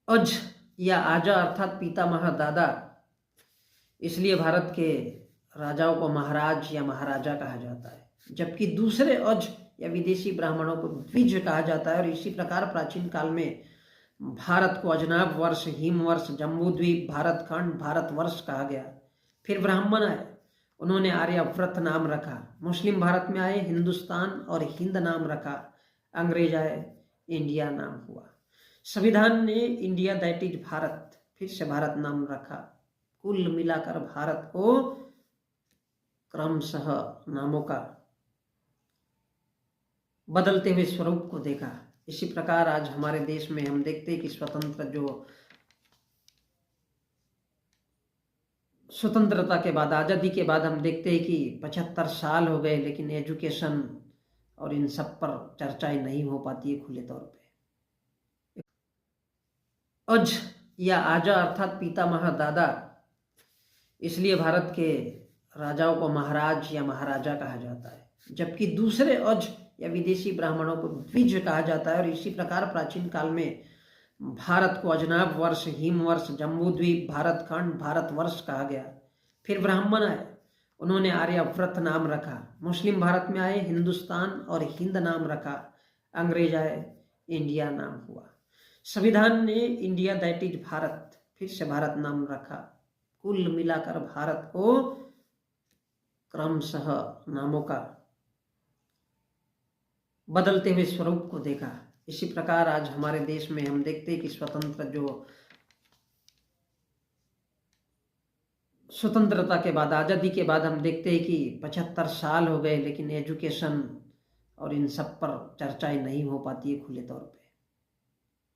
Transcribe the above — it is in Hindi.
अज या आजा अर्थात पितामह दादा, इसलिए भारत के राजाओं को महाराज या महाराजा कहा जाता है, जबकि दूसरे अज या विदेशी ब्राह्मणों को द्विज कहा जाता है। और इसी प्रकार प्राचीन काल में भारत को अजनाब वर्ष, हिमवर्ष, जम्बूद्वीप, भारतखंड, भारतवर्ष कहा गया। फिर ब्राह्मण आए, उन्होंने आर्यव्रत नाम रखा। मुस्लिम भारत में आए, हिंदुस्तान और हिंद नाम रखा। अंग्रेज आए, इंडिया नाम हुआ। संविधान ने इंडिया दैट इज भारत, फिर से भारत नाम रखा। कुल मिलाकर भारत को क्रमशः नामों का बदलते हुए स्वरूप को देखा। इसी प्रकार आज हमारे देश में हम देखते हैं कि स्वतंत्रता के बाद, आज़ादी के बाद हम देखते हैं कि 75 साल हो गए, लेकिन एजुकेशन और इन सब पर चर्चाएं नहीं हो पाती है खुले तौर पे। अज या आजा अर्थात पितामह दादा, इसलिए भारत के राजाओं को महाराज या महाराजा कहा जाता है, जबकि दूसरे अज या विदेशी ब्राह्मणों को द्विज कहा जाता है। और इसी प्रकार प्राचीन काल में भारत को अजनाब वर्ष, हिमवर्ष, जम्बूद्वीप, भारतखंड, भारतवर्ष कहा गया। फिर ब्राह्मण आए, उन्होंने आर्यव्रत नाम रखा। मुस्लिम भारत में आए, हिंदुस्तान और हिंद नाम रखा। अंग्रेज आए, इंडिया नाम हुआ। संविधान ने इंडिया दैट इज भारत, फिर से भारत नाम रखा। कुल मिलाकर भारत को क्रमशः नामों का बदलते हुए स्वरूप को देखा। इसी प्रकार आज हमारे देश में हम देखते हैं कि स्वतंत्रता के बाद, आज़ादी के बाद हम देखते हैं कि 75 साल हो गए, लेकिन एजुकेशन और इन सब पर चर्चाएं नहीं हो पाती है खुले तौर पे।